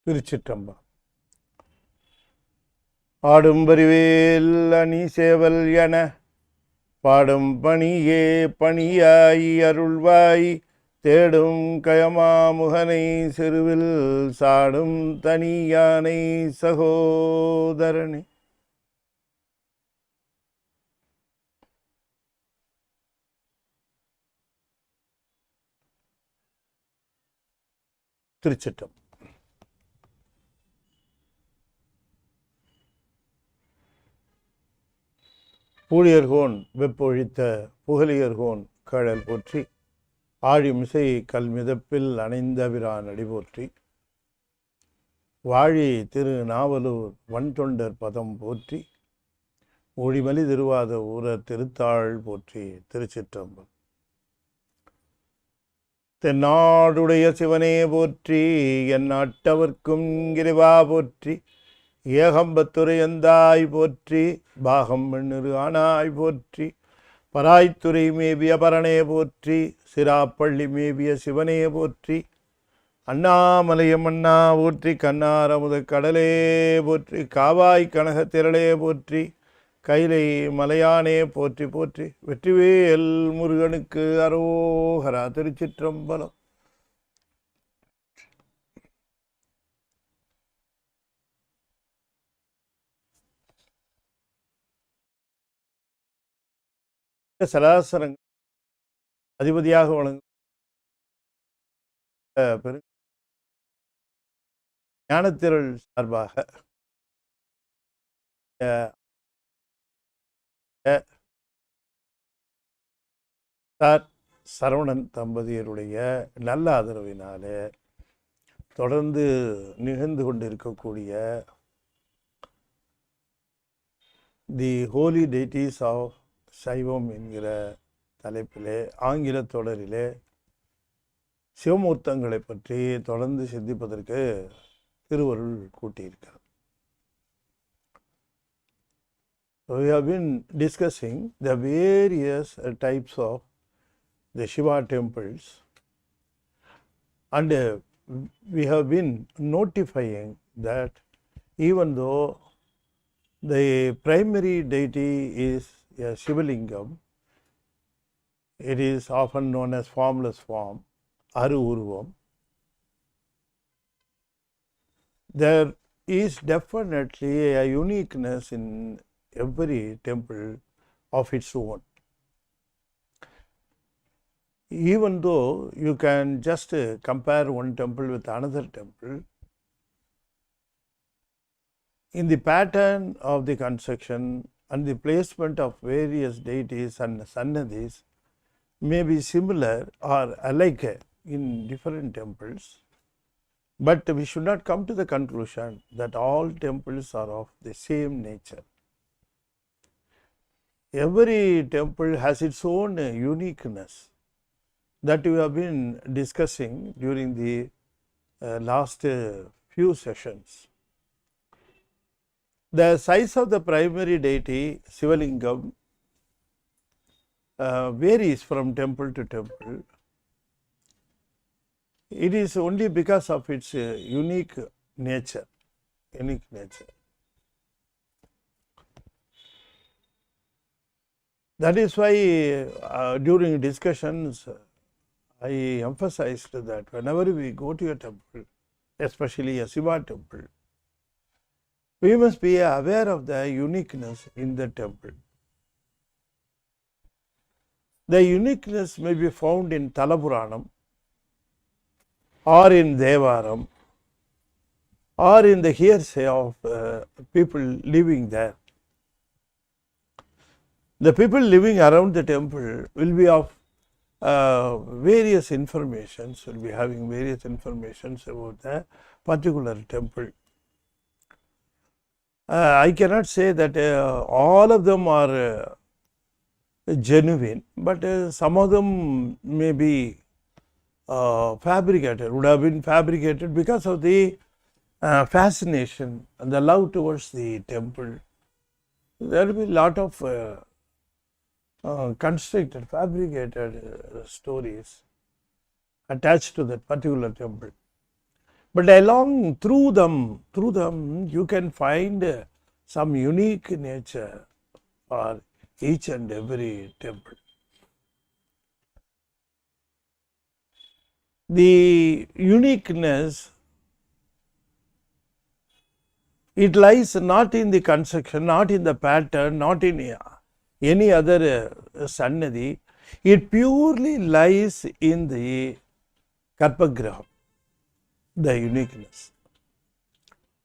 திருச்சிற்றம்பலம். ஆடும் பரிவேல் அணி சேவல் என பாடும் பணியே பணியாய் அருள்வாய் தேடும் கயமாமுகனை செருவில் சாடும் தனியானை சகோதரனே. திருச்சிட்டம். பூழியர்கோன் வெப்பொழித்த புகழியர்கோன் கழல் போற்றி ஆழிமிசை கல்மிதப்பில் அணைந்தபிரான் அடி போற்றி வாழி திரு நாவலூர் வன்தொண்டர் பதம் போற்றி ஒழிமலி திருவாத ஊரர் திருத்தாள் போற்றி. திருச்சிற்றம்பலம். தென்னாடுடைய சிவனே போற்றி என் நாட்டவர்க்கும் இறைவா போற்றி ஏகம்பத்துரையந்தாய் போற்றி பாகம் வெண்ணிரு ஆனாய் போற்றி பராய்த்துறை மேவிய பரணே போற்றி சிராப்பள்ளி மேவிய சிவனே போற்றி அண்ணாமலையம் அண்ணா போற்றி கண்ணாரமுத கடலே போற்றி காவாய் கனக திரளே போற்றி கைலை மலையானே போற்றி போற்றி வெற்றிவேல் முருகனுக்கு அரோகரா. திருச்சிற்றம்பலம். சராசரங்கள் அதிபதியாக வழங்கும் ஞானத்திரள் சார்பாக சரவணன் தம்பதியருடைய நல்ல ஆதரவினாலே தொடர்ந்து நிகழ்ந்து கொண்டிருக்கக்கூடிய தி ஹோலி டெய்டிஸ் ஆஃப் சைவம் என்கிற தலைப்பிலே ஆங்கில தொடரிலே சிவமூர்த்தங்களை பற்றி தொடர்ந்து சிந்திப்பதற்கு திருவருள் கூட்டியிருக்கிறார். We have been discussing the various types of the Shiva temples and we have been notifying that even though the primary deity is a Shivalingam, it is often known as formless form, Aru Urvam. There is definitely a uniqueness in every temple of its own. Even though you can just compare one temple with another temple, in the pattern of the construction and the placement of various deities and sannadhis may be similar or alike in different temples, but we should not come to the conclusion that all temples are of the same nature. Every temple has its own uniqueness that we have been discussing during the last few sessions. The size of the primary deity, Sivalingam, varies from temple to temple. It is only because of its unique nature. That is why during discussions, I emphasized that whenever we go to a temple, especially a Siva temple, we must be aware of the uniqueness in the temple. The uniqueness may be found in Talapuranam or in Devaram or in the hearsay of people living there. The people living around the temple will be of various informations, will be having various informations about the particular temple. I cannot say that all of them are genuine, but some of them may be fabricated, would have been fabricated because of the fascination and the love towards the temple. There will be a lot of constructed, fabricated stories attached to that particular temple. But along through them, you can find some unique nature for each and every temple. The uniqueness, it lies not in the construction, not in the pattern, not in any other sannadhi. It purely lies in the Karpagraham, the uniqueness.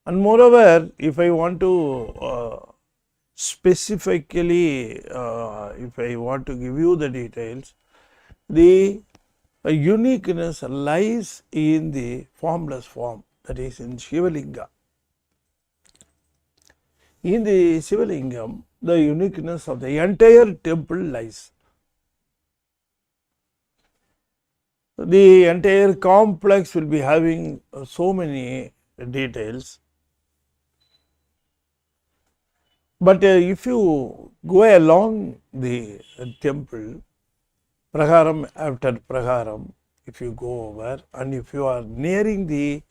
And moreover, if I want to specifically, if I want to give you the details, the uniqueness lies in the formless form, that is in Shivalinga. In the Shivalingam, the uniqueness of the entire temple lies. The entire complex will be having so many details. But if you go along the temple, Praharam after Praharam, if you go over and if you are nearing the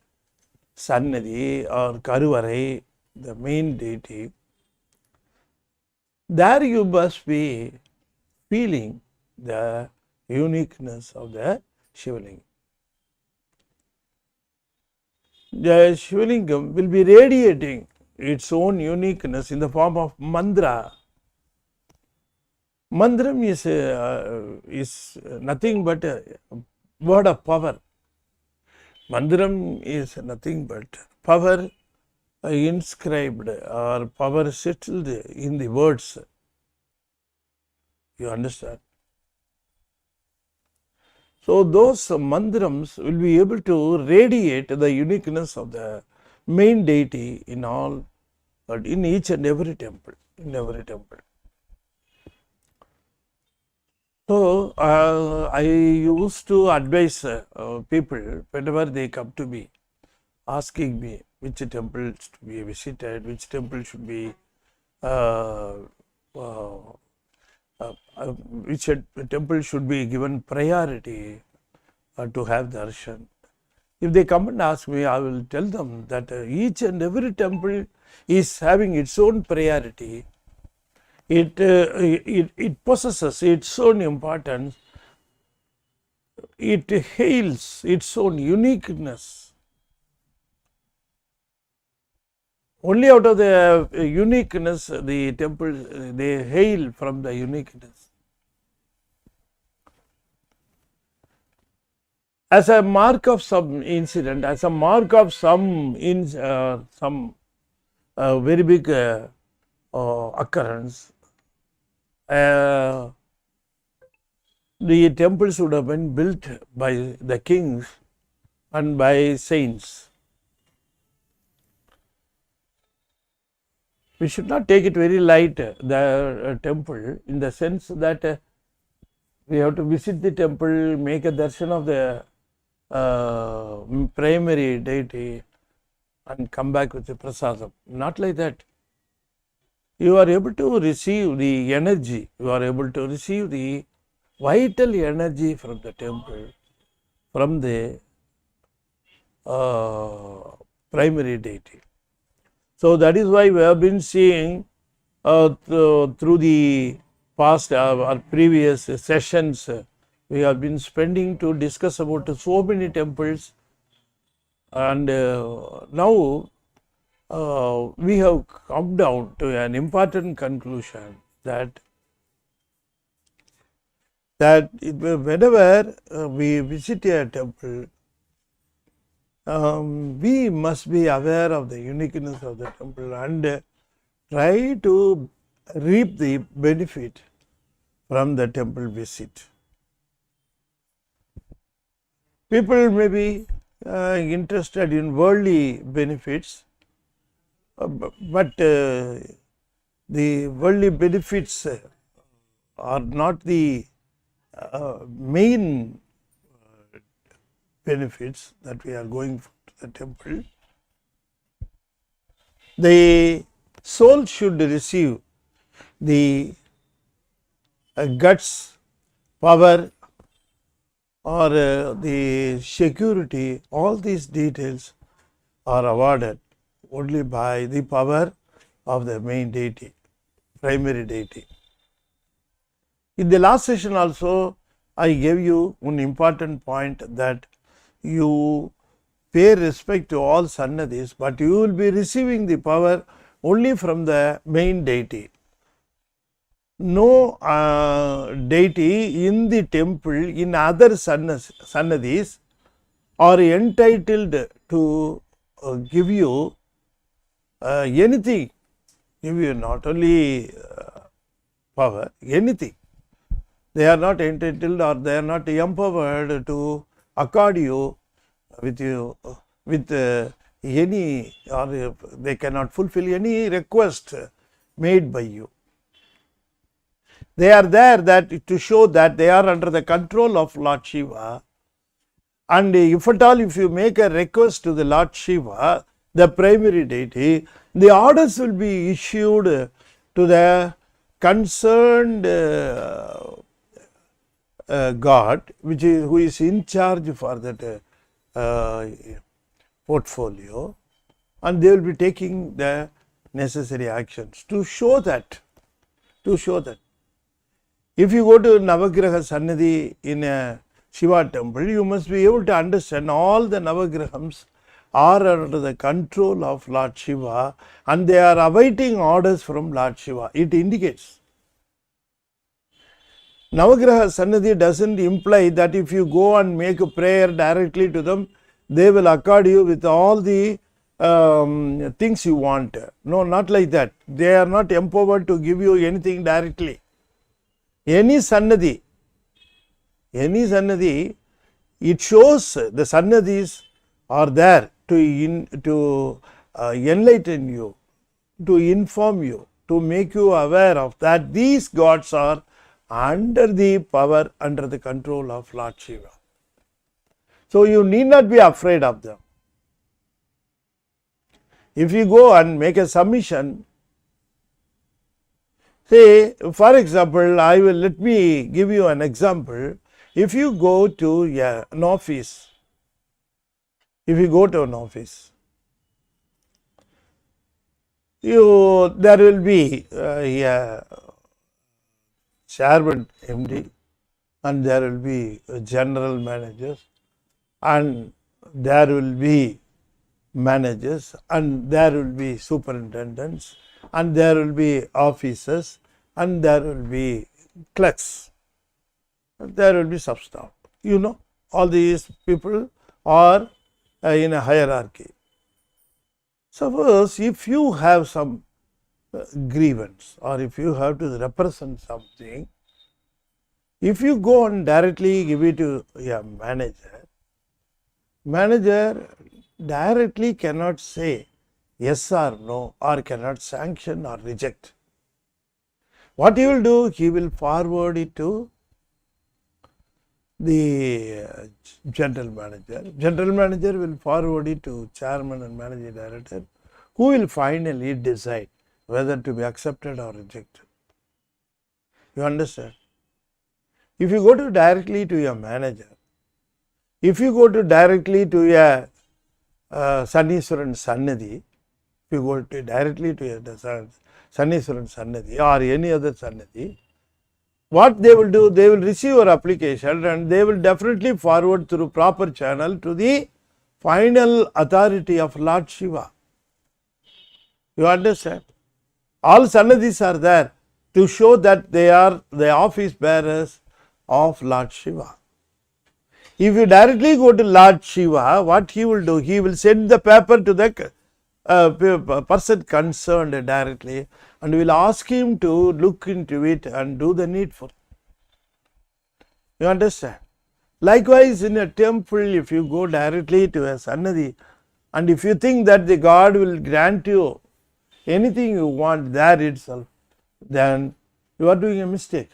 Sannadhi or Karuvarai, the main deity, there you must be feeling the uniqueness of the Shivalingam. The Shivalingam will be radiating its own uniqueness in the form of mantra. Mantram is nothing but a word of power. Mantram is nothing but power inscribed or power settled in the words. You understand? So those mantrams will be able to radiate the uniqueness of the main deity in all, in each and every temple, in every temple. So I used to advise people whenever they come to me, asking me which temples to be visited, which temple should be, which temple should be given priority to have darshan. If they come and ask me, I will tell them that each and every temple is having its own priority. It possesses its own importance. It hails its own uniqueness. Only out of the uniqueness, the temple, they hail from the uniqueness. As a mark of some incident, as a mark of some very big occurrence, the temples would have been built by the kings and by saints. We should not take it very light, the temple, in the sense that we have to visit the temple, make a darshan of the primary deity and come back with the prasadam. Not like that. You are able to receive the energy, you are able to receive the vital energy from the temple, from the primary deity. So that is why we have been seeing through the past or previous sessions, we have been spending to discuss about so many temples, and now we have come down to an important conclusion that whenever we visit a temple, we must be aware of the uniqueness of the temple and try to reap the benefit from the temple visit. People may be interested in worldly benefits, but the worldly benefits are not the main benefits that we are going to the temple. The soul should receive the guts, power, or the security, all these details are awarded only by the power of the main deity, primary deity. In the last session also, I gave you one important point that you pay respect to all Sannadhis, but you will be receiving the power only from the main deity. No deity in the temple, in other Sannadhis, are entitled to give you anything, give you not only power, anything. They are not entitled or they are not empowered to accord you with any, or they cannot fulfill any request made by you. They are there that to show that they are under the control of Lord Shiva, and if at all if you make a request to the Lord Shiva, the primary deity, the orders will be issued to the concerned God, who is in charge for that portfolio, and they will be taking the necessary actions to show that. If you go to Navagraha Sannadhi in a Shiva temple, you must be able to understand all the Navagrahams are under the control of Lord Shiva and they are awaiting orders from Lord Shiva. It indicates. Navagraha Sannadhi doesn't imply that if you go and make a prayer directly to them, they will accord you with all the things you want. No, not like that. They are not empowered to give you anything directly. Any Sannadhi, it shows the Sannadhis are there to enlighten you, to inform you, to make you aware of that these gods are under the power, under the control of Lord Shiva. So you need not be afraid of them. If you go and make a submission, say, for example, let me give you an example. If you go to an office, there will be a chairman, MD, and there will be general managers, and there will be managers, and there will be superintendents, and there will be officers, and there will be clerks, there will be substaff. All these people are in a hierarchy. Suppose if you have some grievance or if you have to represent something, if you go and directly give it to a manager directly cannot say yes or no, or cannot sanction or reject. What he will do, he will forward it to the general manager. General manager will forward it to chairman and managing director, who will finally decide whether to be accepted or rejected. You understand? If you go to directly to your manager, if you go to directly to a Sanniswaran Sannadhi, if you go to directly to a Sanniswaran Sannadhi or any other Sannadhi, what they will do, they will receive your application and they will definitely forward through proper channel to the final authority of Lord Shiva. You understand? All Sannadhis are there to show that they are the office bearers of Lord Shiva. If you directly go to Lord Shiva, what he will do? He will send the paper to the person concerned directly and will ask him to look into it and do the needful. You understand? Likewise, in a temple, if you go directly to a Sannadhi and if you think that the God will grant you anything you want there itself, then you are doing a mistake.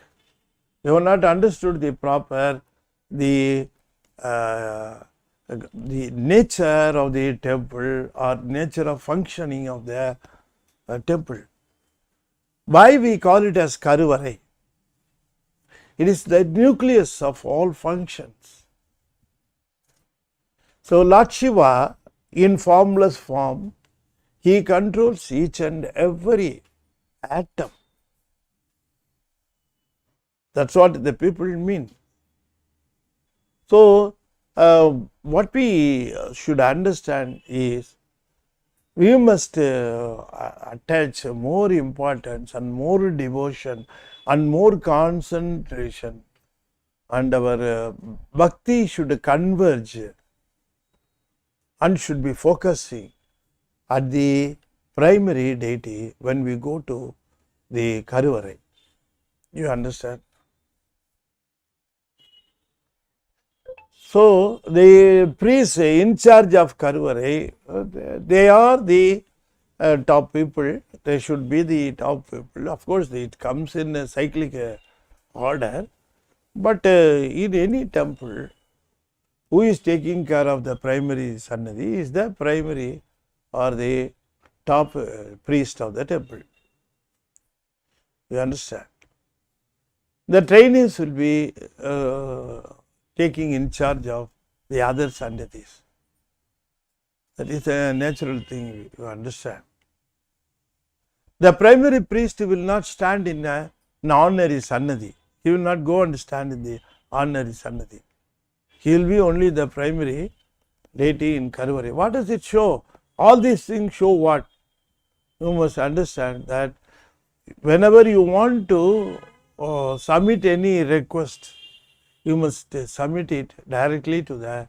You have not understood the proper, the nature of the temple or nature of functioning of the temple. Why we call it as Karuvarai? It is the nucleus of all functions. So Lord Shiva in formless form. He controls each and every atom. That's what the people mean. So, what we should understand is we must attach more importance and more devotion and more concentration, and our bhakti should converge and should be focusing at the primary deity when we go to the Karuvarai. You understand? So, the priests in charge of Karuvarai, they are the top people. They should be the top people. Of course, it comes in a cyclic order, but in any temple, who is taking care of the primary Sannadhi is the primary or the top priest of the temple. You understand? The trainees will be taking in charge of the other Sannadhis. That is a natural thing, you understand. The primary priest will not stand in an ordinary Sannadhi. He will not go and stand in the ordinary Sannadhi. He will be only the primary deity in Karuvarai. What does it show? All these things show what? You must understand that whenever you want to submit any request, you must submit it directly to the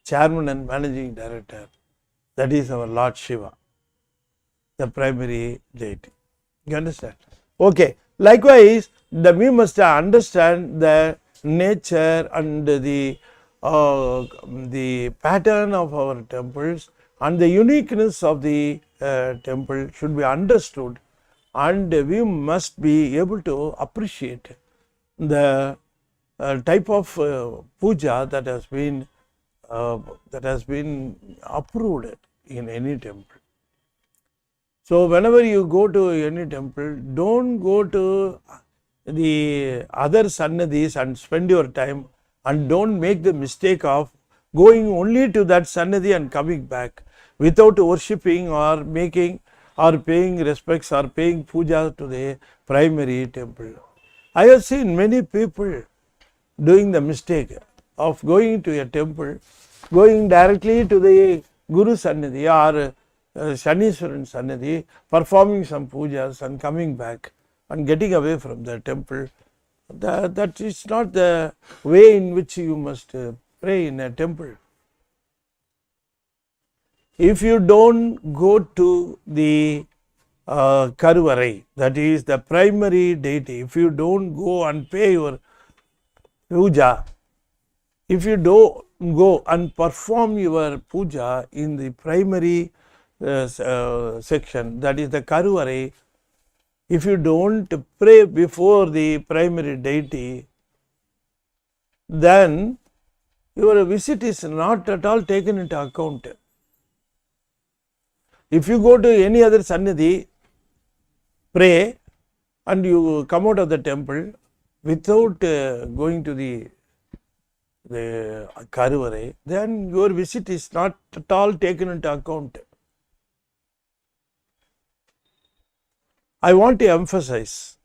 chairman and managing director. That is our Lord Siva, the primary deity. You understand? Okay. Likewise, we must understand the nature and the pattern of our temples, and the uniqueness of the temple should be understood, and we must be able to appreciate the type of puja that has been approved in any temple. So, whenever you go to any temple, don't go to the other Sannadhis and spend your time, and don't make the mistake of going only to that Sannadhi and coming back without worshipping or making or paying respects or paying puja to the primary temple. I have seen many people doing the mistake of going to a temple, going directly to the Guru Sannadhi or Shaniswaran Sannadhi, performing some pujas and coming back and getting away from the temple. That is not the way in which you must pray in a temple. If you don't go to the Karuvarai, that is the primary deity, if you don't go and pay your puja, if you don't go and perform your puja in the primary section, that is the Karuvarai, if you don't pray before the primary deity, then your visit is not at all taken into account. If you go to any other Sannadhi, pray, and you come out of the temple without going to the Karuvarai, then your visit is not at all taken into account. I want to emphasize,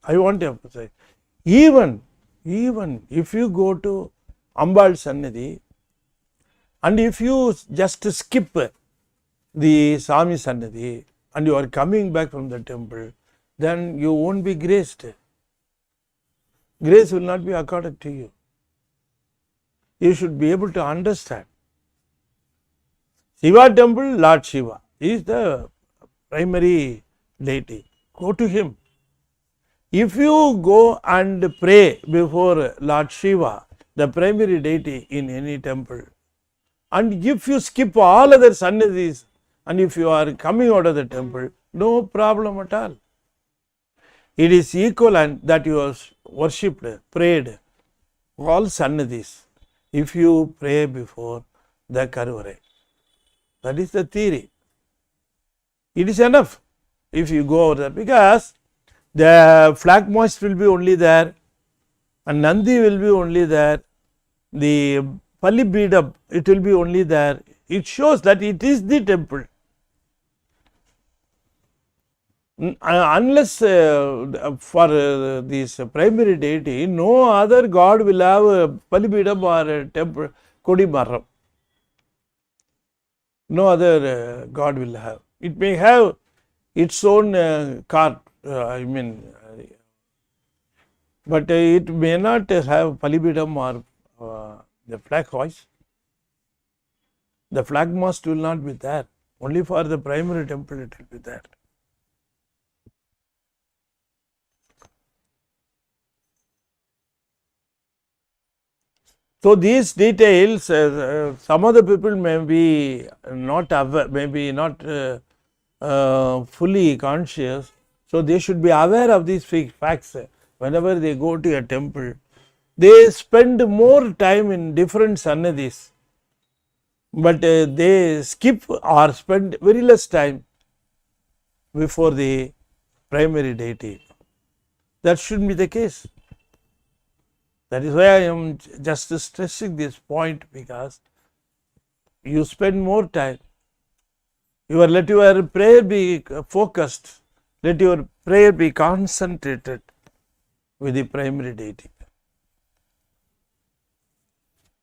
even if you go to Ambal Sannadhi, and if you just skip the Swami Sannadhi and you are coming back from the temple, then you won't be graced. Grace will not be accorded to you. You should be able to understand. Shiva temple, Lord Shiva is the primary deity. Go to him. If you go and pray before Lord Shiva, the primary deity in any temple, and if you skip all other Sannadhis, and if you are coming out of the temple, no problem at all. It is equivalent that you have worshipped, prayed all Sannadhis if you pray before the Karuvarai. That is the theory. It is enough if you go over there, because the flag moist will be only there, and Nandi will be only there, the Pali bead up, it will be only there. it shows that it is the temple. Unless for this primary deity, no other god will have a palibidam or a temple, Kodimaram. No other god will have. It may have its own cart, but it may not have palibidam or the flag hoist. The flag mast will not be there. Only for the primary temple it will be there. So these details, some of the people may be not aware, maybe not fully conscious. So they should be aware of these facts. Whenever they go to a temple, they spend more time in different sannadhis, but they skip or spend very less time before the primary deity. That should be the case. That is why I am just stressing this point, because you spend more time. Let your prayer be focused. Let your prayer be concentrated with the primary deity.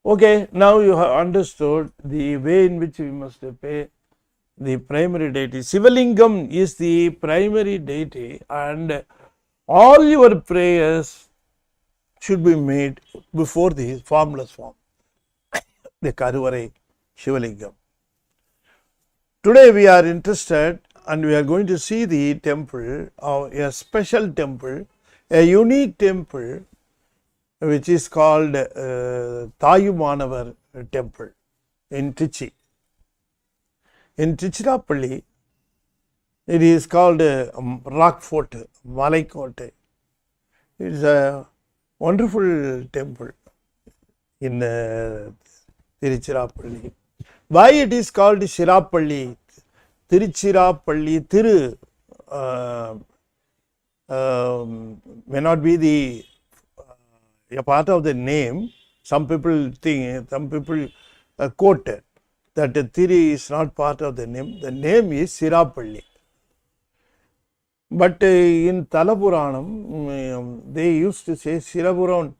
Okay, now you have understood the way in which we must pay the primary deity. Sivalingam is the primary deity, and all your prayers should be made before the formless form, the Karuvarai Shivalingam. Today we are interested and we are going to see the temple, a special temple, a unique temple, which is called Tayumanavar temple in Trichy. In Tiruchirappalli, it is called Rock Fort, Malaikote. It is a wonderful temple in Tiruchirappalli. Why it is called Shirappalli? Tiruchirappalli, Thiru may not be a part of the name. Some people quote that Thiru is not part of the name. The name is Shirappalli. But in Talapuranam, they used to say Shirapuram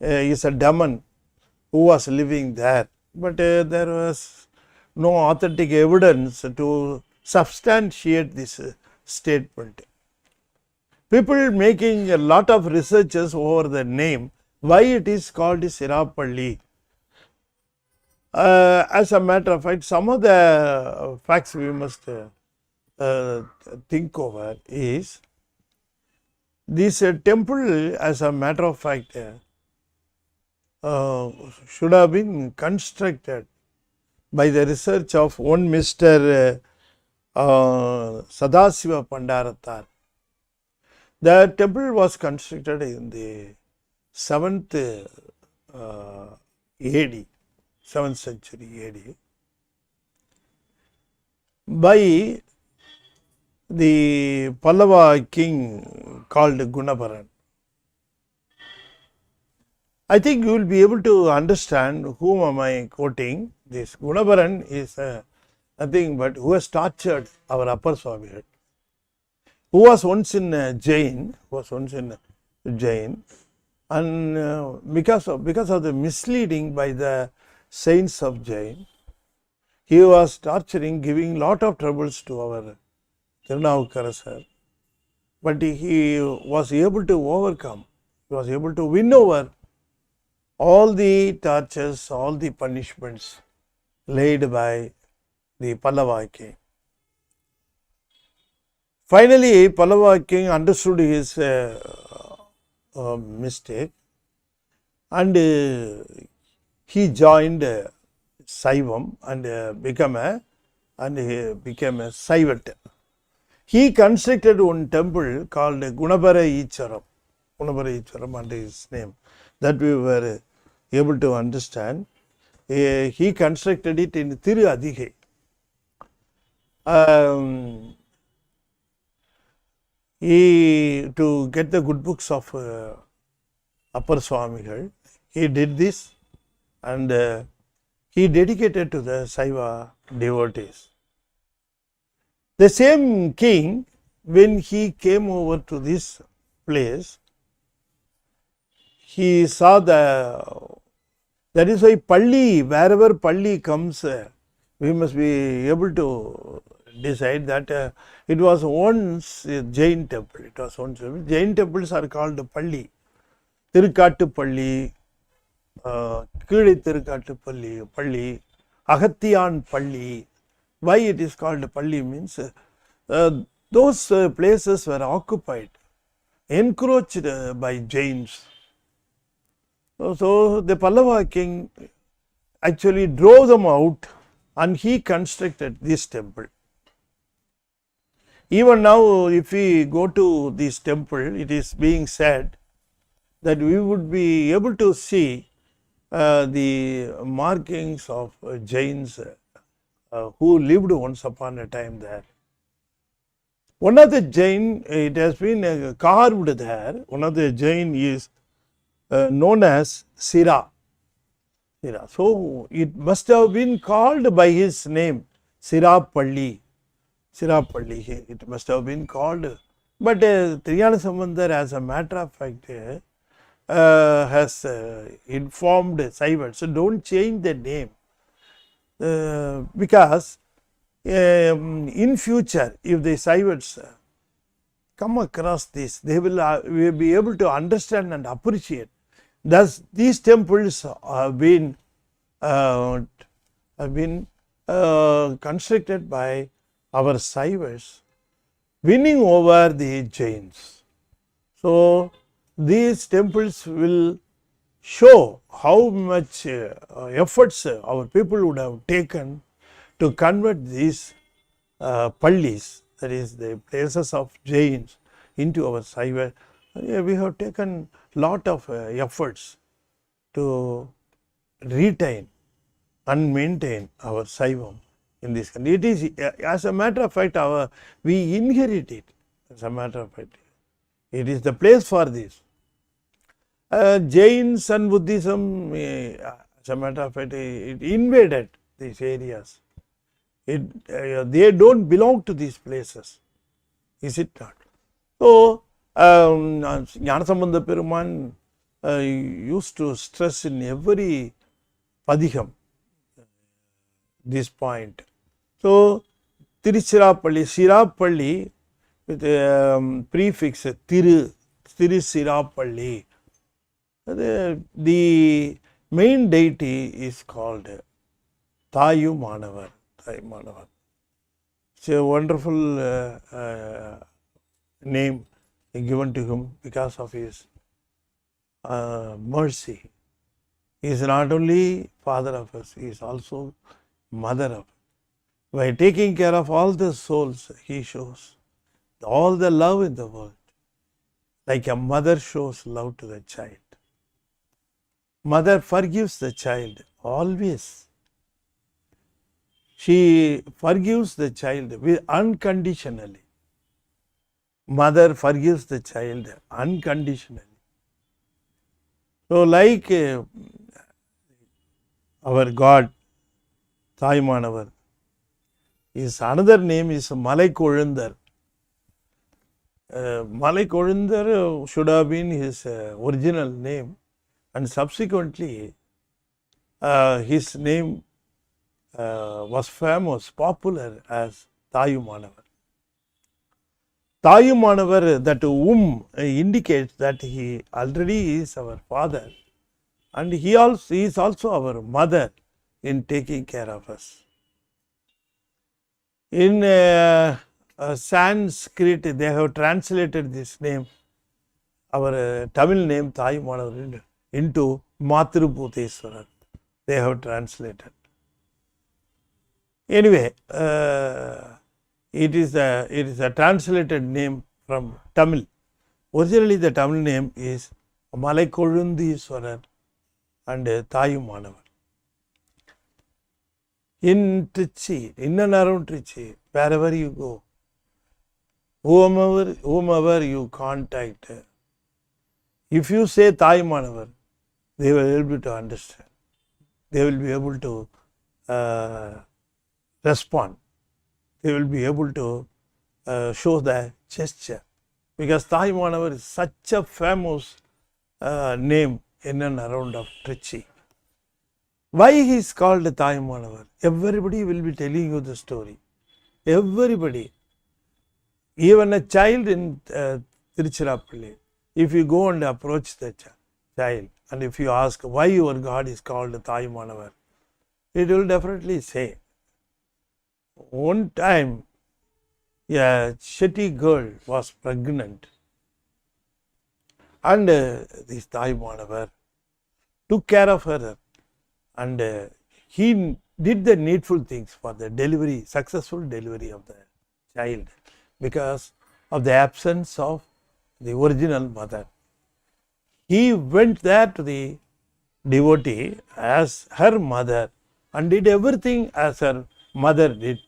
is a demon who was living there. But there was no authentic evidence to substantiate this statement. People making a lot of researches over the name, why it is called Shirappalli. As a matter of fact, some of the facts we must think over is this temple, as a matter of fact, should have been constructed by the research of one Mr. Sadasiva Pandaratar. The temple was constructed in the 7th AD, 7th century AD, by the Pallava king called Gunabaran. I think you will be able to understand whom am I quoting. This Gunabaran is nothing but who has tortured our upper Swami, who was once in Jain, and because of the misleading by the saints of Jain, he was torturing, giving lot of troubles to our Tirunavukkarasar, but he was able to overcome, he was able to win over all the tortures, all the punishments laid by the Pallava king. Finally, Pallava king understood his mistake, and he joined Saivam and became a Saivat. He constructed one temple called Gunabara Icharam under his name, that we were able to understand. He constructed it in Thiru Adigai. To get the good books of Upper Swamigal, he did this, and he dedicated to the Saiva devotees. The same king, when he came over to this place, he saw that is why Palli, wherever Palli comes, we must be able to decide that it was once a Jain temple. It was once Jain temples are called Palli, Tirukattu Palli, Kizhi Tirukattu Palli, Agathiyan Palli. Why it is called Palli means those places were occupied, encroached by Jains. So the Pallava king actually drove them out and he constructed this temple. Even now, if we go to this temple, it is being said that we would be able to see the markings of Jains who lived once upon a time there. One of the Jain, it has been carved there. One of the Jain is known as Sira. So it must have been called by his name, Sirapalli. It must have been called. But Triyana Sambandar, as a matter of fact, has informed Saivas, so don't change the name. Because in future, if the Saivas come across this, they will be able to understand and appreciate. Thus, these temples have been constructed by our Saivas, winning over the Jains. So, these temples will show how much efforts our people would have taken to convert these pallis, that is the places of Jains, into our Saiva. We have taken lot of efforts to retain and maintain our Saivam in this country. It is, as a matter of fact, we inherit it. As a matter of fact, it is the place for this. Jains and Buddhism, as a matter of fact, it invaded these areas. They don't belong to these places, is it not? So, Jnanasambandha Peruman used to stress in every padiham this point. So, Tiruchirappalli, Sirapalli with a prefix Tirusirappalli. The main deity is called Thayumanavar. It's a wonderful name given to him because of his mercy. He is not only father of us, he is also mother of us. By taking care of all the souls, he shows all the love in the world, like a mother shows love to the child. Mother forgives the child always. She forgives the child unconditionally. Mother forgives the child unconditionally. So, like our God, Thayumanavar, his another name is Malai Kolundar. Malai Kolundar should have been his original name, and subsequently his name was famous, popular as Thayumanavar. Thayumanavar, that indicates that he already is our father, and he is also our mother in taking care of us. In Sanskrit, they have translated this name, our Tamil name Thayumanavar, into Matrubhuteswarar. They have translated. Anyway, it is a translated name from Tamil. Originally, the Tamil name is Malai Kolundiswarar and Thayumanavar. In Trichy, in and around Trichy, wherever you go, whomever you contact, if you say Thayumanavar, they will be able to understand. They will be able to respond. They will be able to show the gesture. Because Taimanava is such a famous name in and around of Trichy. Why he is called Taimanava? Everybody will be telling you the story. Everybody. Even a child in Tiruchirappalli, if you go and approach the child and if you ask why your God is called Taimanava, it will definitely say. One time, a Shetty girl was pregnant and this Taimanava took care of her and he did the needful things for the delivery, successful delivery of the child because of the absence of the original mother. He went there to the devotee as her mother and did everything as her mother did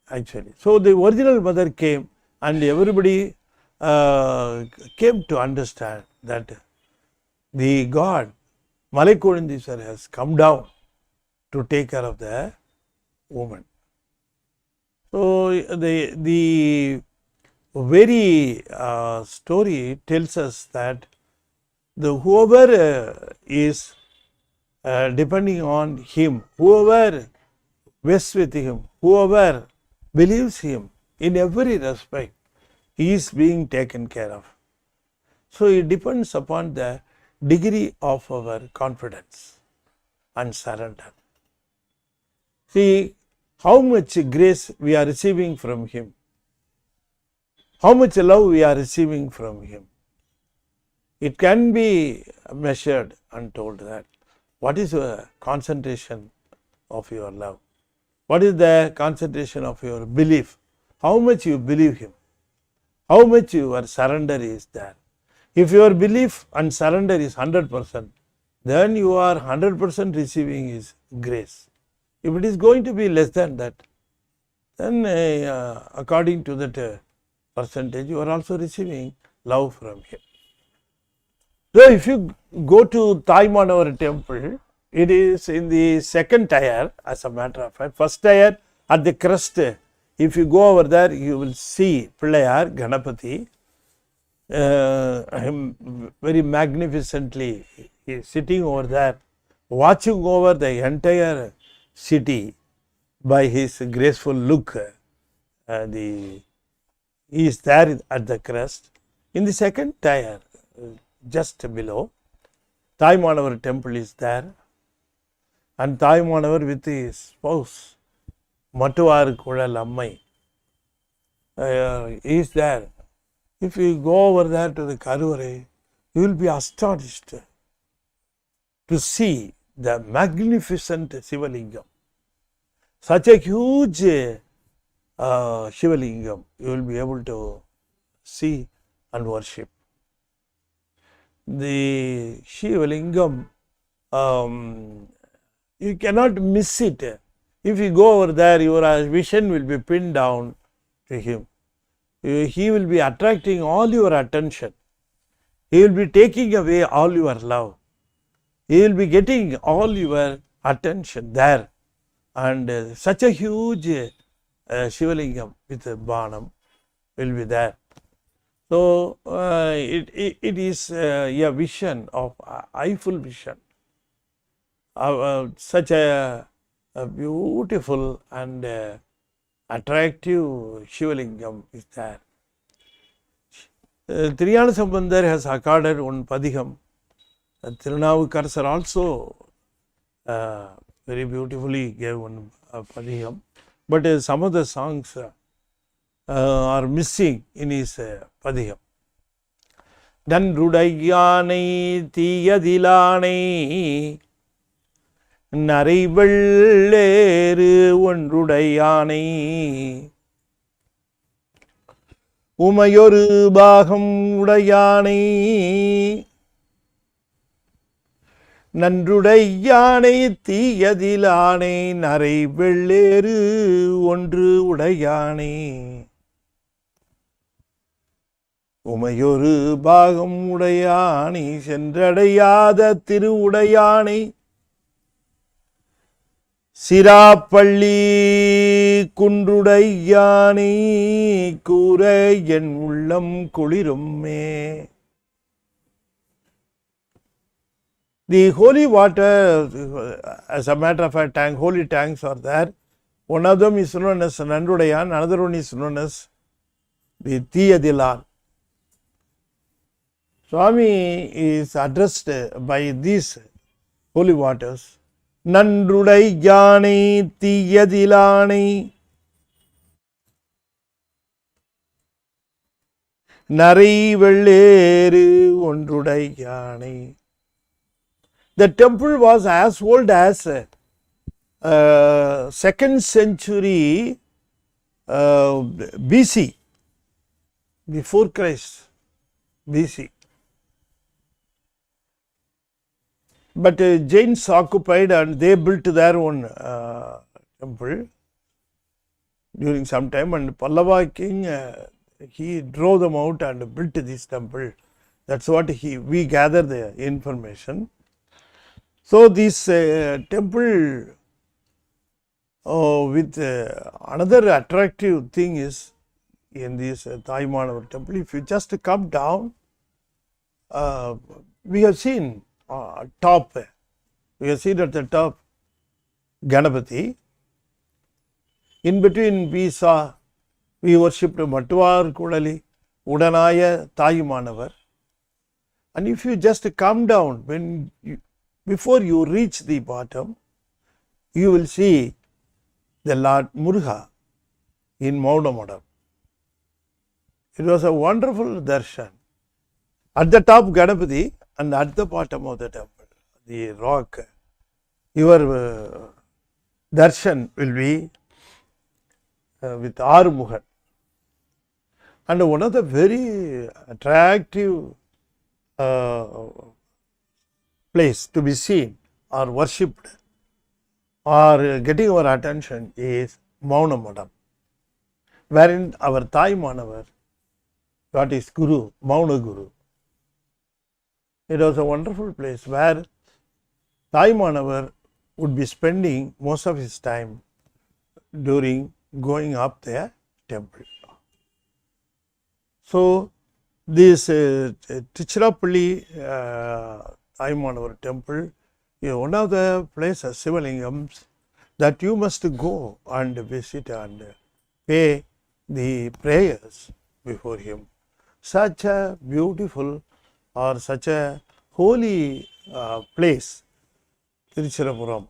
actually. So the original mother came and everybody came to understand that the God Malaikuzhindeswar has come down to take care of the woman. So the very story tells us that whoever is depending on him, whoever rests with him, whoever believes him in every respect, he is being taken care of. So it depends upon the degree of our confidence and surrender. See how much grace we are receiving from him, how much love we are receiving from him. It can be measured and told that what is the concentration of your love, what is the concentration of your belief, how much you believe him, how much your surrender is there. If your belief and surrender is 100%, then you are 100% receiving his grace. If it is going to be less than that, then according to that percentage, you are also receiving love from him. So if you go to Taimanava temple, it is in the second tier as a matter of fact. First tier at the crest, if you go over there, you will see Pillayar, Ganapati, very magnificently he is sitting over there, watching over the entire city by his graceful look. He is there at the crest. In the second tier, just below, Taimanava temple is there, and Taimanava with his spouse, Matuvar Kudal Ammai, is there. If you go over there to the Karuvare, you will be astonished to see the magnificent Sivalingam. Such a huge Shivalingam you will be able to see and worship. The Shivalingam, you cannot miss it. If you go over there, your vision will be pinned down to him. He will be attracting all your attention. He will be taking away all your love. He will be getting all your attention there. And such a huge Shivalingam with a Banam will be there. So it is a vision of eyeful vision. Such a beautiful and attractive Shivalingam is there. Triyana Sambandar has accorded one Padiham. Tirunavukarasar also very beautifully gave one Padiham. But some of the songs are missing in his Padiham. Nandrudaiyane Tiyadilane Naraivelleru Ondrudaiyane Umayoru Baham Udayane Nandrudaiyane Tiyadilane Naraivelleru Ondru Udayane Umayoru Baham Udayane, Sendradayada Tiru Udayane, Sirappalli குன்றுடை யானை கூற என் உள்ளம் குளிருமே. The holy water, as a matter of fact, holy tanks are there. One of them is known as Nandudayan, another one is known as the Tiyadilan. Swami is addressed by these holy waters. Nandrudai Jani Tiyadilani Nari Velleru Ondrudai Jani. The temple was as old as 2nd century BC, before Christ, BC. But Jains occupied and they built their own temple during some time, and Pallava king he drove them out and built this temple. That's what we gather the information. So this temple with another attractive thing is in this Taimanavar temple, if you just come down, we have seen top, we have seen at the top Ganapati. In between we worshipped Mattuvar Kudali, Udanaya, Taimanavar. And if you just come down, before you reach the bottom, you will see the Lord Muruga in Maunamadam. It was a wonderful darshan. At the top Ganapati and at the bottom of the temple, the rock, your darshan will be with Arumugan. And one of the very attractive place to be seen or worshipped or getting our attention is Maunamadam, wherein our Taimanavar got his Guru, Mauna Guru. It was a wonderful place where Taimanavar would be spending most of his time during going up the temple. So this Tichirapalli Taimanavar temple is one of the places, Sivalingams, that you must go and visit and pay the prayers before him. Such a beautiful or such a holy place, Tiruchirapuram.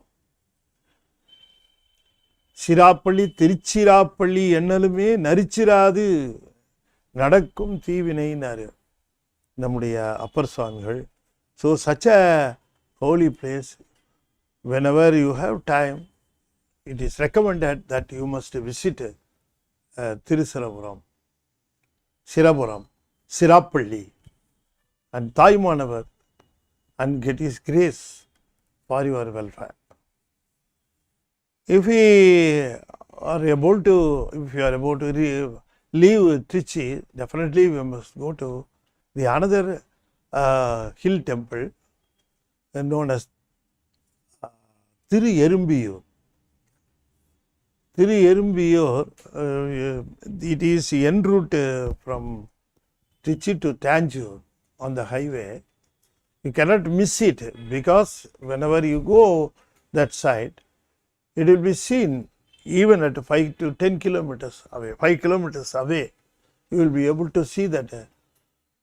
Sirappalli Tiruchirappalli என்னலுமே நரிச்சிராது நடக்கும் தீவினைனாரு நம்முடைய அப்பர் சுவாமிகள். So such a holy place, whenever you have time, it is recommended that you must visit Tirusirapuram, Sirapuram, Sirappalli and Taimanavar and get his grace for your welfare. If we are able to, if you are able to leave Trichy, definitely we must go to the another hill temple known as Thiru Erumbiyur. Thiru Erumbiyur, it is en route from Trichy to Tanjore on the highway. You cannot miss it because whenever you go that side, it will be seen even at 5 to 10 kilometers away. 5 kilometers away, you will be able to see that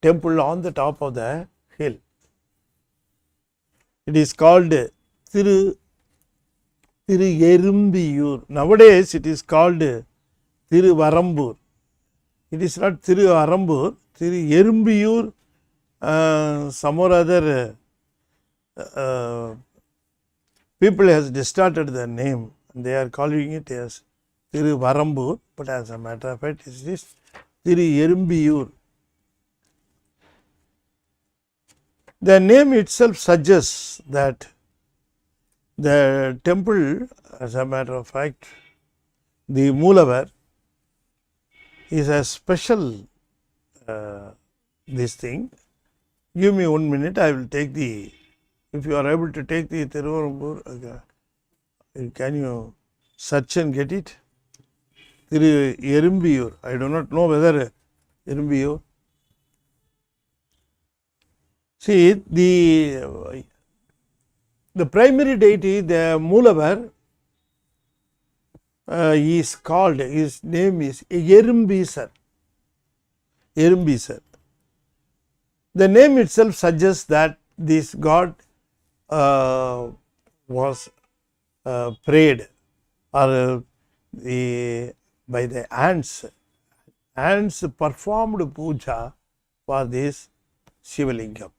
temple on the top of the hill. It is called Thiru Erumbiyur. Nowadays, it is called Thiruvarambur. It is not Thiruvarambur. Thiru Erumbiyur, some or other people has distorted the name and they are calling it as Thiruvarambur, but as a matter of fact, it is Thiru Erumbiyur. The name itself suggests that the temple, as a matter of fact, the Moolavar is a special this thing. Give me 1 minute, I will take the, if you are able to take the Thiruvarambur, Can you search and get it? Erumbiyur. I do not know whether Erumbiyur. See, the primary deity, the Moolavar, is called, his name is Erumbisar. Erumbisar. The name itself suggests that this god was prayed or by the ants. Ants performed puja for this Sivalingam.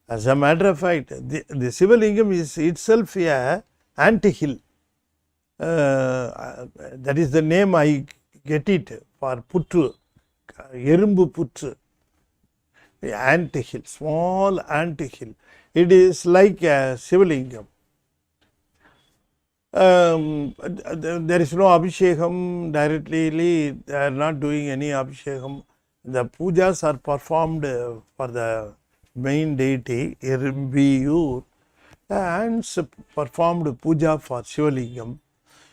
As a matter of fact, the Sivalingam is itself a ant-hill. That is the name I get it for Puttu, Erumbu Puttu, ant-hill, small ant-hill. It is like a Sivalingam. There is no Abhishekam directly, they are not doing any Abhishekam. The pujas are performed for the main deity, Erumbiyur, and performed puja for Sivalingam.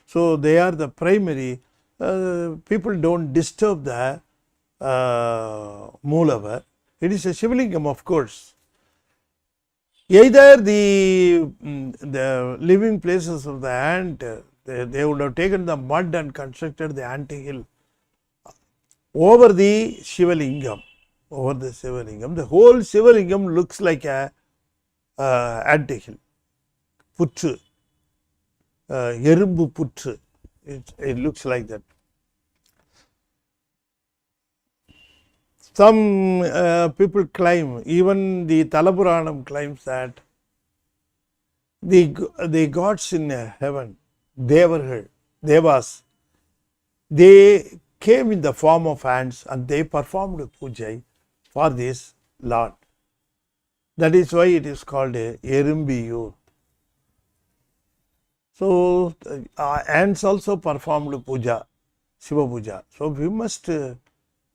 So, they are the primary. People don't disturb the Moolavar. It is a Sivalingam, of course. Either the living places of the ant, they would have taken the mud and constructed the ant hill over the Sivalingam. Over the Sivalingam. The whole Sivalingam looks like a ant hill. Puttu. Erumbu Puttu. It looks like that. Some people claim, even the Talapuranam claims that the gods in heaven, Devas, they came in the form of ants and they performed puja for this Lord. That is why it is called Erumbiyur. So, ants also performed puja, Siva puja. So, we must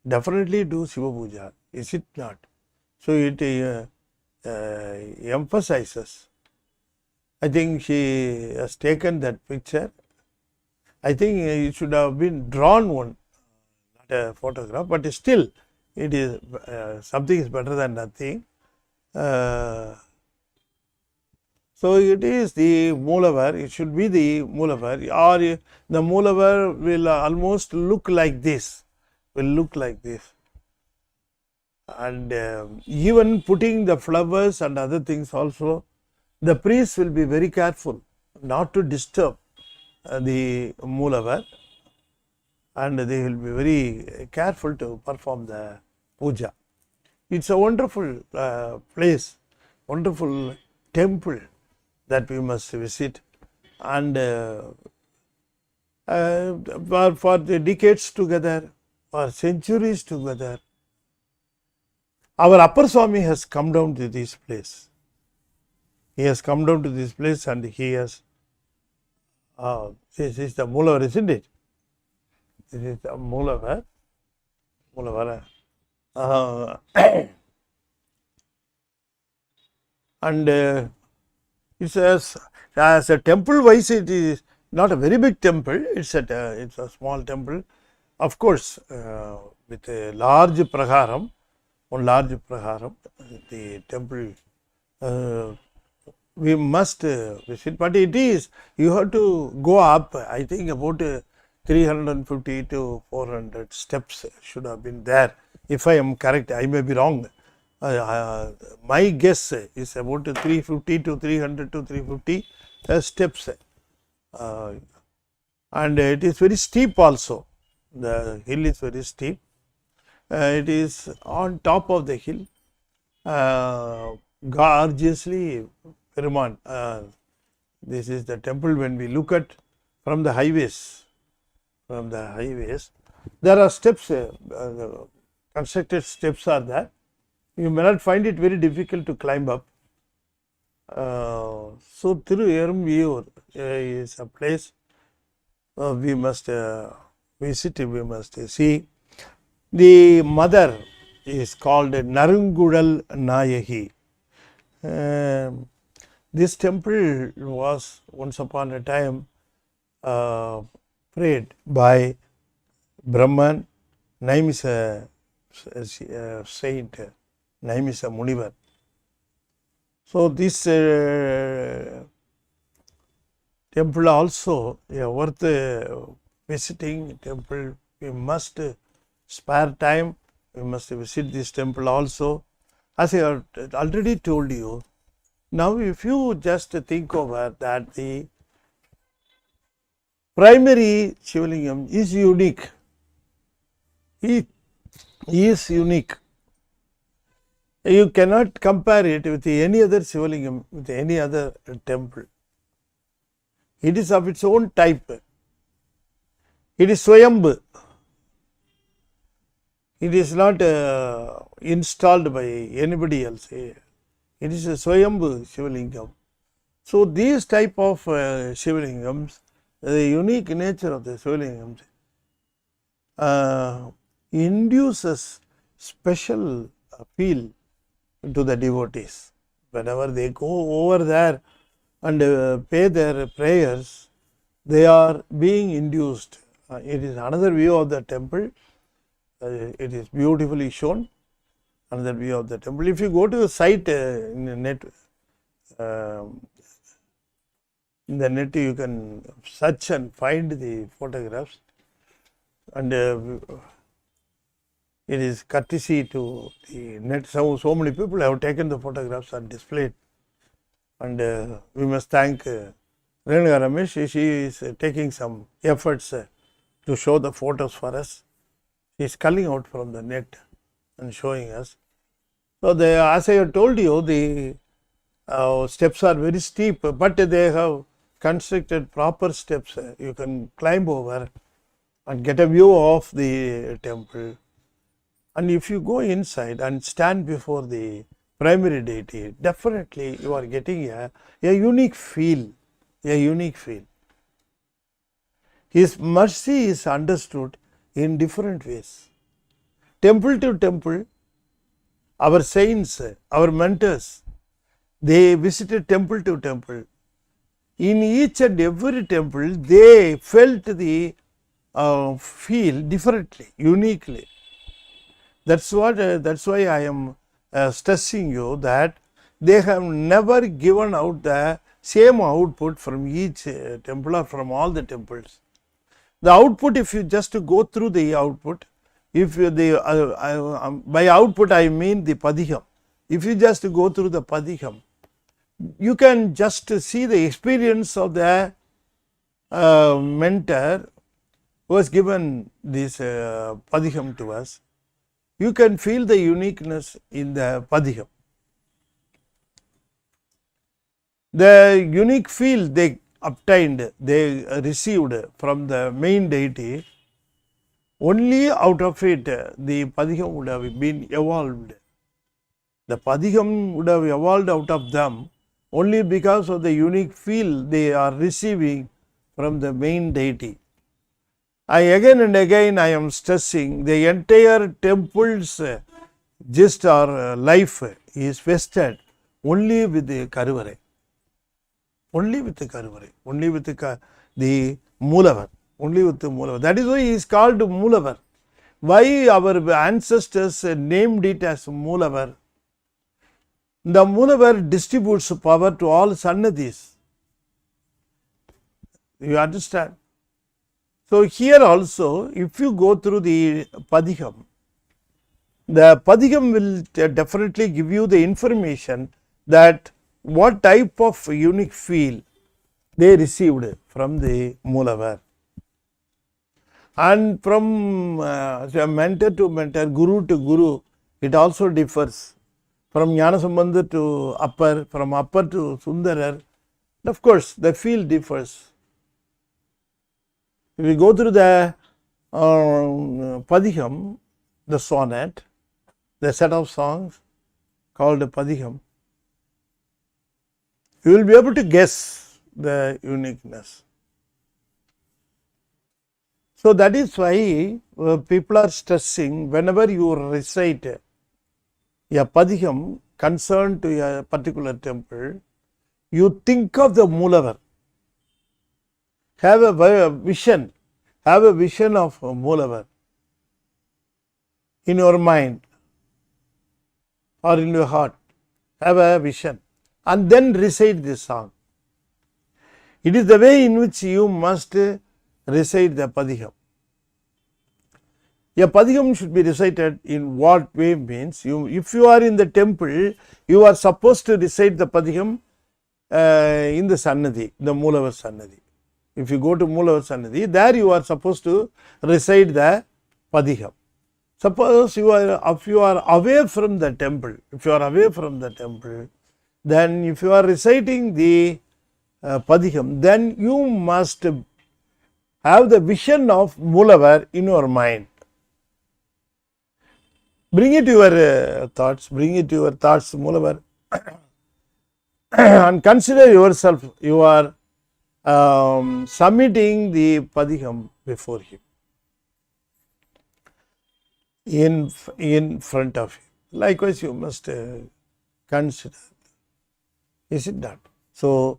definitely do Siva puja, is it not? So, it emphasizes. I think she has taken that picture. I think it should have been drawn one, not a photograph, but still it is something is better than nothing. So, it is the Moolavar, it should be the Moolavar, or the Moolavar will almost look like this, and even putting the flowers and other things also, the priest will be very careful not to disturb the Moolavar, and they will be very careful to perform the puja. It's a wonderful place, wonderful temple that we must visit, and for the decades together, for centuries together, our Upper Swami has come down to this place. He has come down to this place and he has, this is the Moolavar, isn't it? This is the Moolavar. And it says, as a temple wise, it is not a very big temple, it's a small temple. Of course, with a large praharam, the temple we must visit, but it is, you have to go up, I think about 350 to 400 steps should have been there. If I am correct, I may be wrong. My guess is about 350 to 300 to 350 steps, and it is very steep also. The hill is very steep. It is on top of the hill, gorgeously Peruman. This is the temple. When we look at from the highways, there are steps, constructed steps are there. You may not find it very difficult to climb up. So, Erumbiyur is a place we must visit, we must see. The mother is called Narungudal Nayahi. This temple was once upon a time prayed by Brahman. Name is a saint, name is a Munivar. So this temple also worth visiting temple. We must spare time. We must visit this temple also. As I have already told you, now if you just think over that the primary Shivalingam is unique. He is unique. You cannot compare it with any other Shivalingam, with any other temple. It is of its own type. It is Swayambhu. It is not installed by anybody else. It is a Swayambhu Shivalingam. So these type of Shivalingams, the unique nature of the Shivalingams induces special appeal to the devotees. Whenever they go over there and pay their prayers, they are being induced. It is another view of the temple. It is beautifully shown. Another view of the temple. If you go to the site in the net, you can search and find the photographs, and it is courtesy to the net. So many people have taken the photographs and displayed, and we must thank Renuka Ramesh. She is taking some efforts to show the photos for us. She is culling out from the net and showing us. So as I have told you, the steps are very steep, but they have constructed proper steps. You can climb over and get a view of the temple. And if you go inside and stand before the primary deity, definitely you are getting a unique feel, His mercy is understood in different ways. Temple to temple, our saints, our mentors, they visited temple to temple. In each and every temple, they felt the feel differently, uniquely. That's why I am stressing you that they have never given out the same output from each temple or from all the temples. The output, if you just go through the output, if you by output I mean the Padiham. If you just go through the Padiham, you can just see the experience of the mentor who has given this Padiham to us. You can feel the uniqueness in the Padiham. The unique feel they obtained, they received from the main deity, only out of it the Padiham would have been evolved. The Padiham would have evolved out of them only because of the unique feel they are receiving from the main deity. Again and again I am stressing the entire temple's gist or life is vested only with the Karuvare. Only with the Karuvare, only with the Moolavar, only with the Moolavar. That is why he is called Moolavar. Why our ancestors named it as Moolavar? The Moolavar distributes power to all Sannadhis. You understand? So here also, if you go through the Padiham will definitely give you the information that what type of unique feel they received from the Moolavar. And from mentor to mentor, guru to guru, it also differs. From Jnanasambandha to upper, from upper to Sundarar, of course the feel differs. If we go through the Padiham, the sonnet, the set of songs called Padiham, you will be able to guess the uniqueness. So that is why people are stressing whenever you recite a Padiham concerned to a particular temple, you think of the Moolavar. have a vision, have a vision of Moolavar in your mind or in your heart, have a vision, and then recite this song. It is the way in which you must recite the Padiham. A Padiham should be recited in what way means, if you are in the temple, you are supposed to recite the Padiham in the Sannadhi, the Moolavar Sannadhi. If you go to Moolavar Sannadhi, there you are supposed to recite the Padiham. Suppose if you are away from the temple, then if you are reciting the Padiham, then you must have the vision of Moolavar in your mind. Bring it to your thoughts, Moolavar, and consider yourself, you are submitting the Padiham before him, in front of him. Likewise, you must consider. Is it not? So,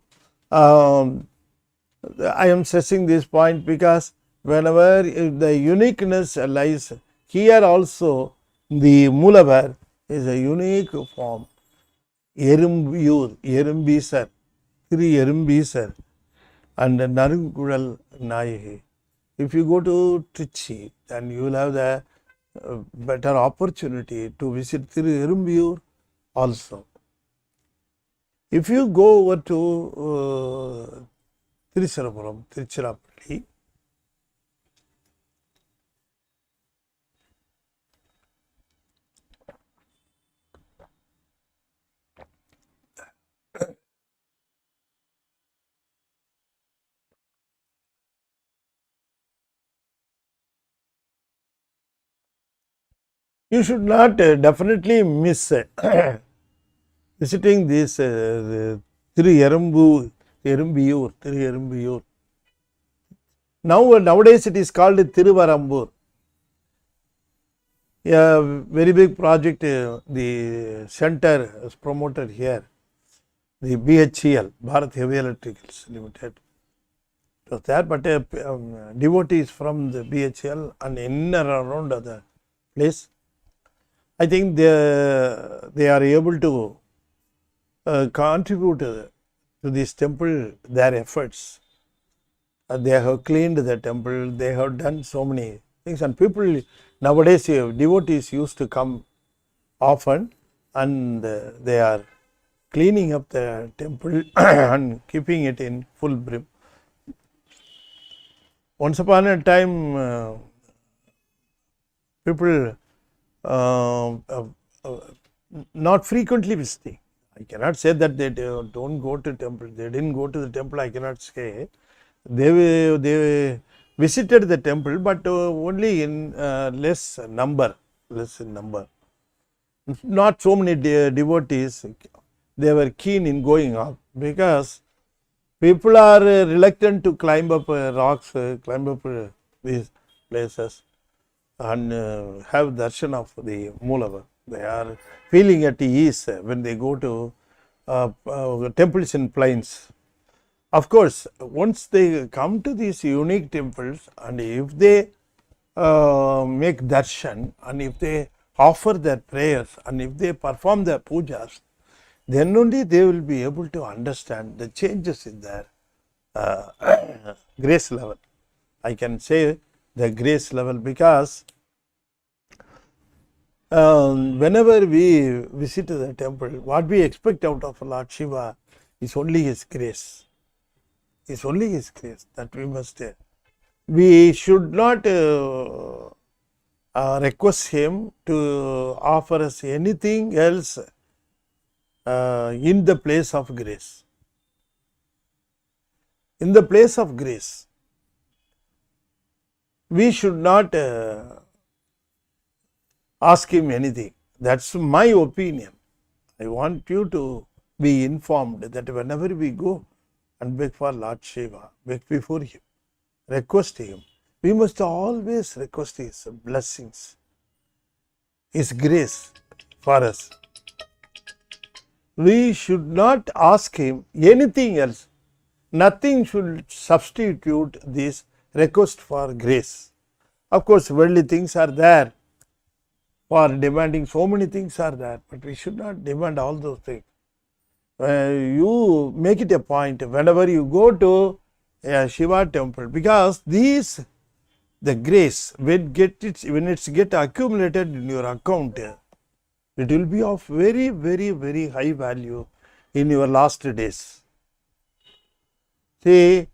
I am stressing this point because whenever the uniqueness lies here, also the Moolavar is a unique form. Erumbisar, Three Erumbisar, and Narungudal Nayahi. If you go to Trichy, then you will have the better opportunity to visit Thiruyur also. If you go over to Tiruchirappalli, you should not definitely miss visiting this Thiruyur. Nowadays it is called Thiruvarambur. A very big project, the center is promoted here, the BHEL, Bharat Heavy Electricals Limited. It was there, but devotees from the BHEL and in and around the place, I think they are able to contribute to this temple, their efforts. They have cleaned the temple, they have done so many things, and people nowadays, devotees used to come often, and they are cleaning up the temple and keeping it in full brim. Once upon a time, people not frequently visiting. I cannot say that they don't go to temple. They didn't go to the temple. I cannot say. They visited the temple, but only in less number. Not so many devotees. They were keen in going up because people are reluctant to climb up rocks, climb up these places, and have darshan of the Moolavar. They are feeling at ease when they go to temples in plains. Of course, once they come to these unique temples, and if they make darshan, and if they offer their prayers, and if they perform their pujas, then only they will be able to understand the changes in their grace level. I can say the grace level because whenever we visit the temple, what we expect out of Lord Shiva is only His grace. It's only His grace that we must. We should not request Him to offer us anything else in the place of grace. In the place of grace, we should not ask Him anything. That's my opinion. I want you to be informed that whenever we go and beg for Lord Shiva, beg before Him, request Him, we must always request His blessings, His grace for us. We should not ask Him anything else. Nothing should substitute this request for grace. Of course, worldly things are there for demanding, so many things are there, but we should not demand all those things. You make it a point whenever you go to a Shiva temple, because these, the grace, when it's get accumulated in your account, it will be of very, very, very high value in your last days. See,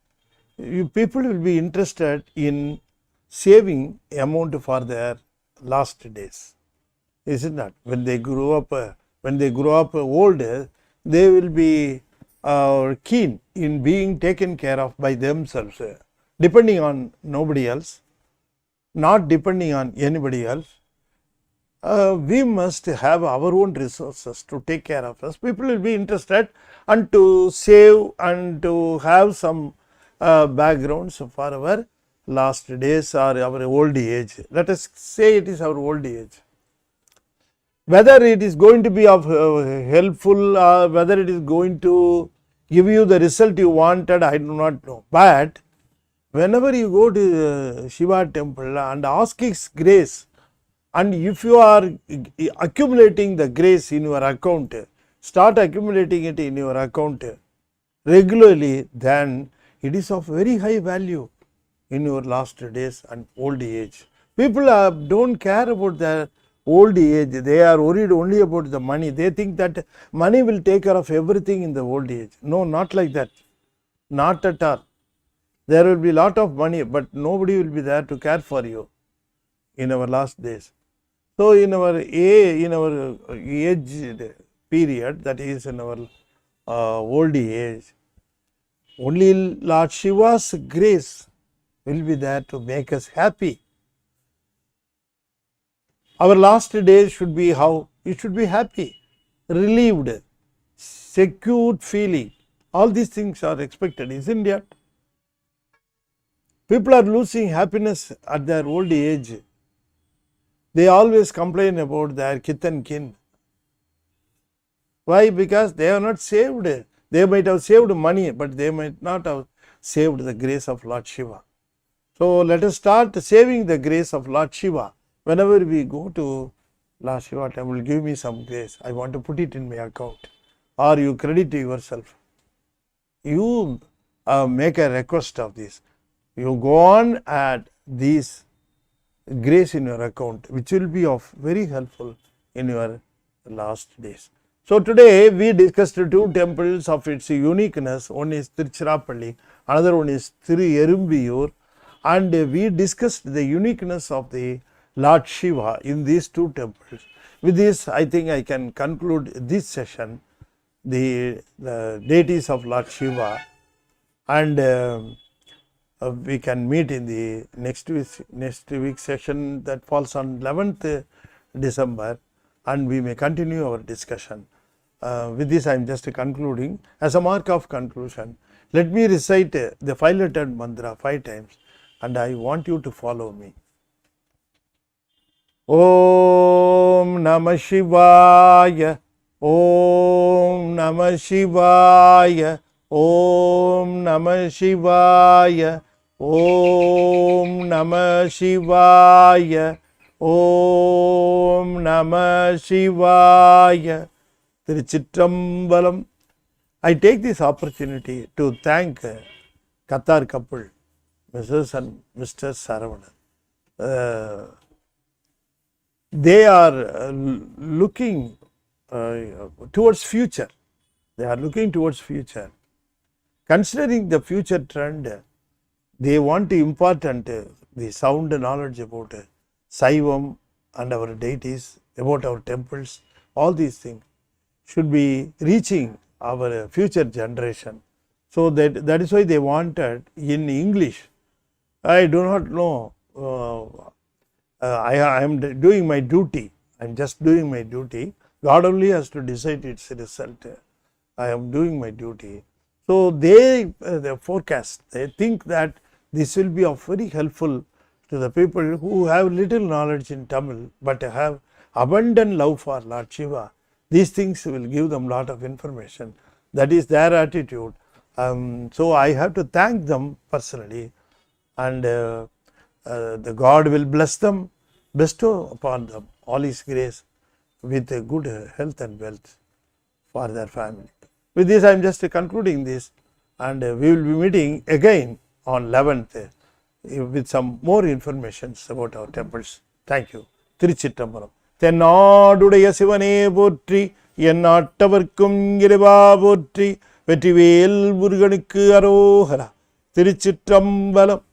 people will be interested in saving amount for their last days. Is it not? When they grow up old, they will be keen in being taken care of by themselves, depending on nobody else, not depending on anybody else. We must have our own resources to take care of us. People will be interested and to save and to have some backgrounds for our last days or our old age. Let us say it is our old age. Whether it is going to be of helpful or whether it is going to give you the result you wanted, I do not know. But whenever you go to Shiva temple and ask his grace, and if you are accumulating the grace in your account, start accumulating it in your account regularly, then it is of very high value in your last days and old age. People don't care about their old age. They are worried only about the money. They think that money will take care of everything in the old age. No, not like that. Not at all. There will be a lot of money, but nobody will be there to care for you in our last days. So in our age period, that is in our old age, only Lord Shiva's grace will be there to make us happy. Our last days should be how? It should be happy, relieved, secure feeling. All these things are expected, isn't it? People are losing happiness at their old age. They always complain about their kith and kin. Why? Because they are not saved. They might have saved money, but they might not have saved the grace of Lord Shiva. So let us start saving the grace of Lord Shiva. Whenever we go to Lord Shiva temple, give me some grace. I want to put it in my account. Or you credit to yourself. You make a request of this. You go on add these grace in your account, which will be of very helpful in your last days. So today we discussed two temples of its uniqueness. One is Tiruchirappalli, another one is Thiruerumbiyur, and we discussed the uniqueness of the Lord Shiva in these two temples. With this, I think I can conclude this session, the deities of Lord Shiva, and we can meet in the next week session that falls on 11th December, and we may continue our discussion. With this, I am just concluding. As a mark of conclusion, let me recite the 5-lettered mantra 5 times, and I want you to follow me. Om Namah Shivaya, Om Namah Shivaya, Om Namah Shivaya, Om Namah Shivaya, Om Namah Shivaya. Tiruchitrambalam. I take this opportunity to thank Qatar couple, Mrs. and Mr. Saravanan. They are looking towards future. They are looking towards future. Considering the future trend, they want to impart the sound knowledge about Saivam and our deities, about our temples. All these things should be reaching our future generation. So that is why they wanted in English. I do not know. I am doing my duty. I am just doing my duty. God only has to decide its result. I am doing my duty. So they forecast, they think that this will be of very helpful to the people who have little knowledge in Tamil but have abundant love for Lord Shiva. These things will give them lot of information. That is their attitude. So I have to thank them personally, and the God will bless them, bestow upon them all His grace with a good health and wealth for their family. With this, I am just concluding this, and we will be meeting again on 11th with some more information about our temples. Thank you. Tiruchittambaram. தென்னாடுடைய சிவனே போற்றி, எந்நாட்டவர்க்கும் இறைவா போற்றி, வெற்றிவேல் முருகனுக்கு அரோகரா. திருச்சிற்றம்பலம்.